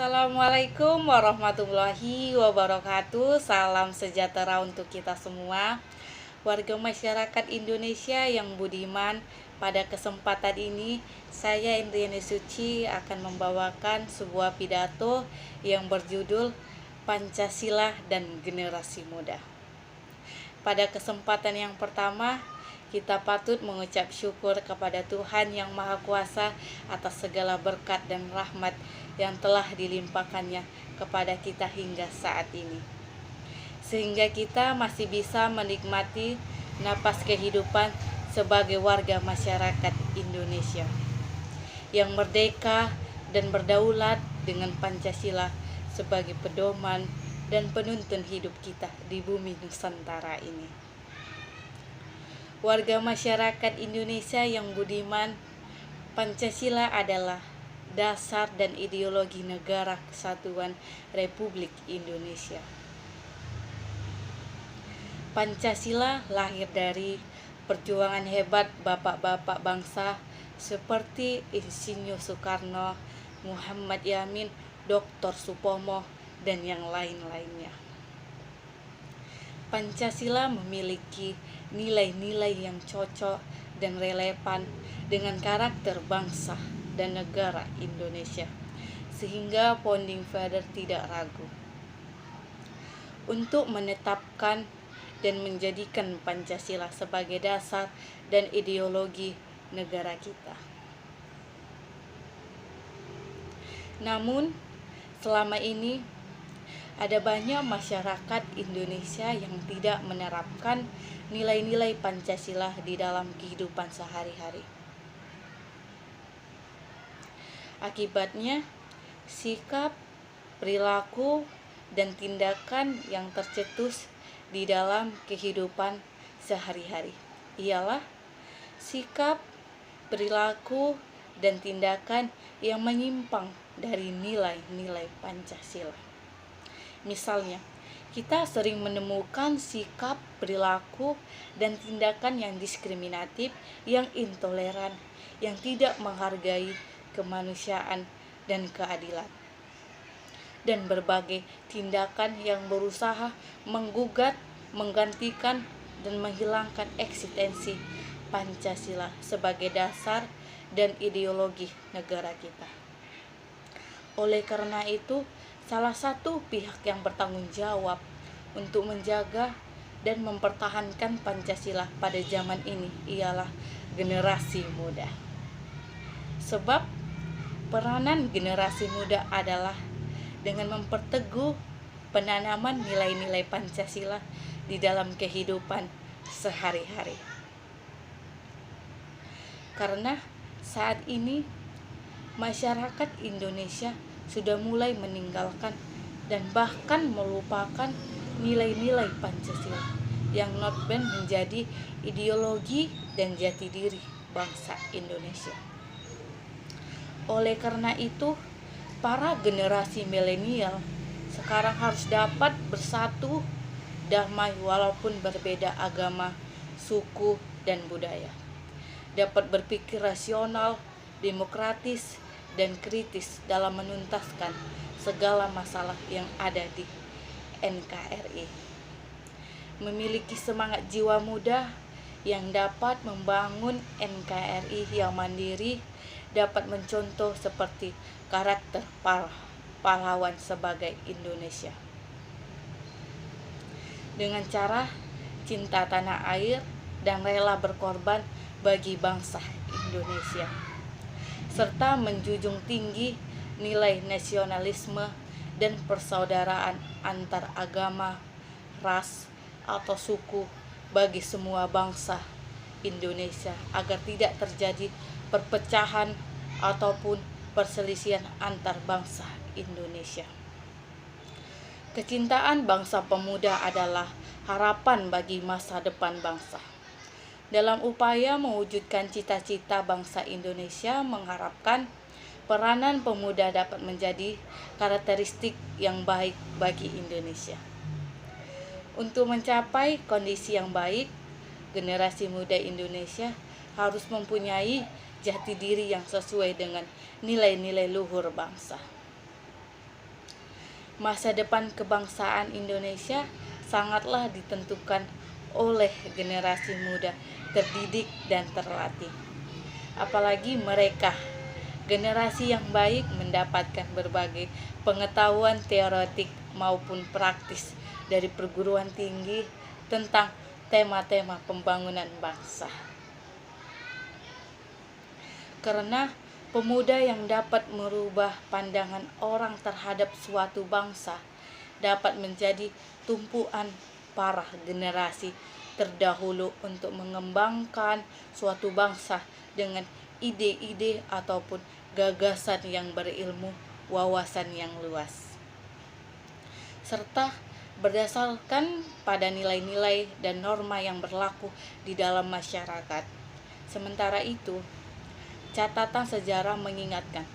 Assalamualaikum warahmatullahi wabarakatuh. Salam sejahtera untuk kita semua, warga masyarakat Indonesia yang budiman. Pada kesempatan ini, saya Indriani Suci akan membawakan sebuah pidato yang berjudul Pancasila dan Generasi Muda. Pada kesempatan yang pertama, kita patut mengucap syukur kepada Tuhan Yang Maha Kuasa atas segala berkat dan rahmat yang telah dilimpahkannya kepada kita hingga saat ini, sehingga kita masih bisa menikmati napas kehidupan sebagai warga masyarakat Indonesia yang merdeka dan berdaulat dengan Pancasila sebagai pedoman dan penuntun hidup kita di bumi Nusantara ini. Warga masyarakat Indonesia yang budiman, Pancasila adalah dasar dan ideologi Negara Kesatuan Republik Indonesia. Pancasila lahir dari perjuangan hebat bapak-bapak bangsa seperti Insinyur Soekarno, Muhammad Yamin, Dr. Supomo, dan yang lain-lainnya. Pancasila memiliki nilai-nilai yang cocok dan relevan dengan karakter bangsa dan negara Indonesia, sehingga founding father tidak ragu untuk menetapkan dan menjadikan Pancasila sebagai dasar dan ideologi negara kita. Namun, selama ini ada banyak masyarakat Indonesia yang tidak menerapkan nilai-nilai Pancasila di dalam kehidupan sehari-hari. Akibatnya, sikap, perilaku, dan tindakan yang tercetus di dalam kehidupan sehari-hari ialah sikap, perilaku, dan tindakan yang menyimpang dari nilai-nilai Pancasila. Misalnya, kita sering menemukan sikap, perilaku, dan tindakan yang diskriminatif, yang intoleran, yang tidak menghargai kemanusiaan dan keadilan, dan berbagai tindakan yang berusaha menggugat, menggantikan, dan menghilangkan eksistensi Pancasila sebagai dasar dan ideologi negara kita. Oleh karena itu, salah satu pihak yang bertanggung jawab untuk menjaga dan mempertahankan Pancasila pada zaman ini ialah generasi muda. Sebab peranan generasi muda adalah dengan memperteguh penanaman nilai-nilai Pancasila di dalam kehidupan sehari-hari. Karena saat ini masyarakat Indonesia sudah mulai meninggalkan dan bahkan melupakan nilai-nilai Pancasila yang notabene menjadi ideologi dan jati diri bangsa Indonesia. Oleh karena itu, para generasi milenial sekarang harus dapat bersatu damai walaupun berbeda agama, suku, dan budaya. Dapat berpikir rasional, demokratis, dan kritis dalam menuntaskan segala masalah yang ada di NKRI. Memiliki semangat jiwa muda yang dapat membangun NKRI yang mandiri, dapat mencontoh seperti karakter pahlawan sebagai Indonesia. Dengan cara cinta tanah air dan rela berkorban bagi bangsa Indonesia, serta menjunjung tinggi nilai nasionalisme dan persaudaraan antar agama, ras, atau suku bagi semua bangsa Indonesia agar tidak terjadi perpecahan ataupun perselisihan antar bangsa Indonesia. Kecintaan bangsa pemuda adalah harapan bagi masa depan bangsa. Dalam upaya mewujudkan cita-cita bangsa Indonesia, mengharapkan peranan pemuda dapat menjadi karakteristik yang baik bagi Indonesia. Untuk mencapai kondisi yang baik, generasi muda Indonesia harus mempunyai jati diri yang sesuai dengan nilai-nilai luhur bangsa. Masa depan kebangsaan Indonesia sangatlah ditentukan oleh generasi muda terdidik dan terlatih. Apalagi mereka, generasi yang baik mendapatkan berbagai pengetahuan teoretik maupun praktis dari perguruan tinggi tentang tema-tema pembangunan bangsa. Karena pemuda yang dapat merubah pandangan orang terhadap suatu bangsa dapat menjadi tumpuan para generasi terdahulu untuk mengembangkan suatu bangsa dengan ide-ide ataupun gagasan yang berilmu, wawasan yang luas, serta berdasarkan pada nilai-nilai dan norma yang berlaku di dalam masyarakat. Sementara itu, catatan sejarah mengingatkan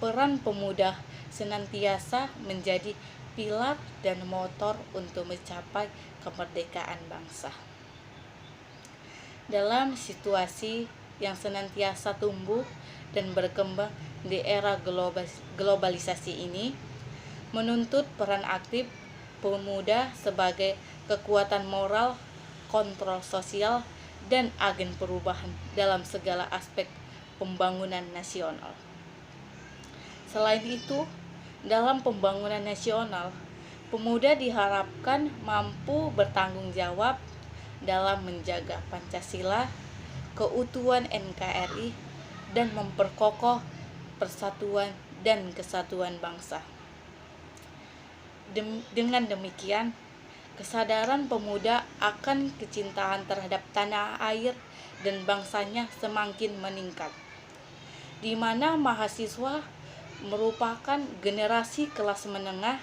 peran pemuda senantiasa menjadi pilar dan motor untuk mencapai kemerdekaan bangsa. Dalam situasi yang senantiasa tumbuh dan berkembang di era globalisasi ini, menuntut peran aktif pemuda sebagai kekuatan moral, kontrol sosial, dan agen perubahan dalam segala aspek pembangunan nasional. Selain itu, dalam pembangunan nasional, pemuda diharapkan mampu bertanggung jawab dalam menjaga Pancasila, keutuhan NKRI, dan memperkokoh persatuan dan kesatuan bangsa. Dengan demikian, kesadaran pemuda akan kecintaan terhadap tanah air dan bangsanya semakin meningkat, di mana mahasiswa merupakan generasi kelas menengah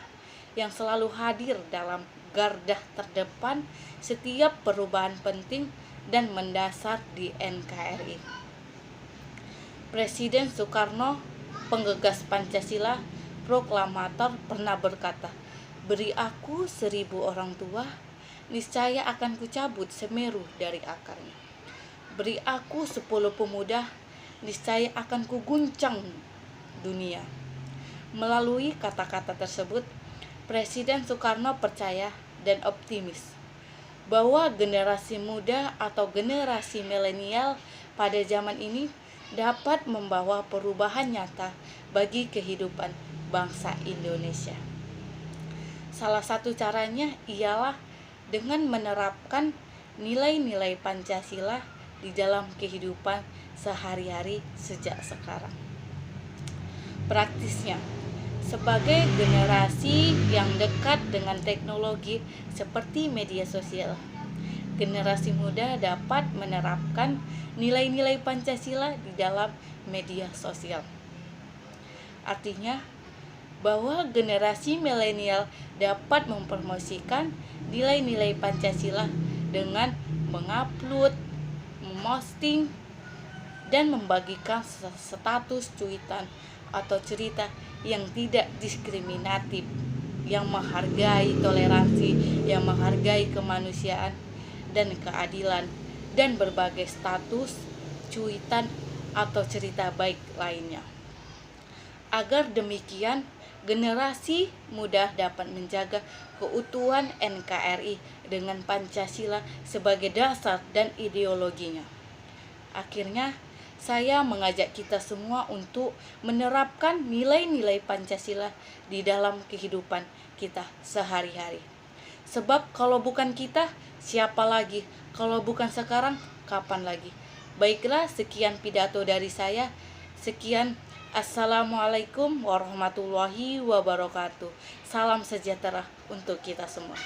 yang selalu hadir dalam garda terdepan setiap perubahan penting dan mendasar di NKRI. Presiden Soekarno, penggagas Pancasila, proklamator, pernah berkata, "Beri aku 1000 orang tua, niscaya akan kucabut Semeru dari akarnya. Beri aku 10 pemuda, niscaya akan kuguncang dunia." Melalui kata-kata tersebut, Presiden Soekarno percaya dan optimis bahwa generasi muda atau generasi milenial pada zaman ini dapat membawa perubahan nyata bagi kehidupan bangsa Indonesia. Salah satu caranya ialah dengan menerapkan nilai-nilai Pancasila di dalam kehidupan sehari-hari sejak sekarang. Praktisnya, sebagai generasi yang dekat dengan teknologi seperti media sosial, generasi muda dapat menerapkan nilai-nilai Pancasila di dalam media sosial. Artinya, bahwa generasi milenial dapat mempromosikan nilai-nilai Pancasila dengan mengupload, memposting, dan membagikan status cuitan atau cerita yang tidak diskriminatif, yang menghargai toleransi, yang menghargai kemanusiaan dan keadilan, dan berbagai status cuitan atau cerita baik lainnya. Agar demikian, generasi muda dapat menjaga keutuhan NKRI dengan Pancasila sebagai dasar dan ideologinya. Akhirnya, saya mengajak kita semua untuk menerapkan nilai-nilai Pancasila di dalam kehidupan kita sehari-hari. Sebab kalau bukan kita, siapa lagi? Kalau bukan sekarang, kapan lagi? Baiklah, sekian pidato dari saya. Sekian. Assalamualaikum warahmatullahi wabarakatuh. Salam sejahtera untuk kita semua.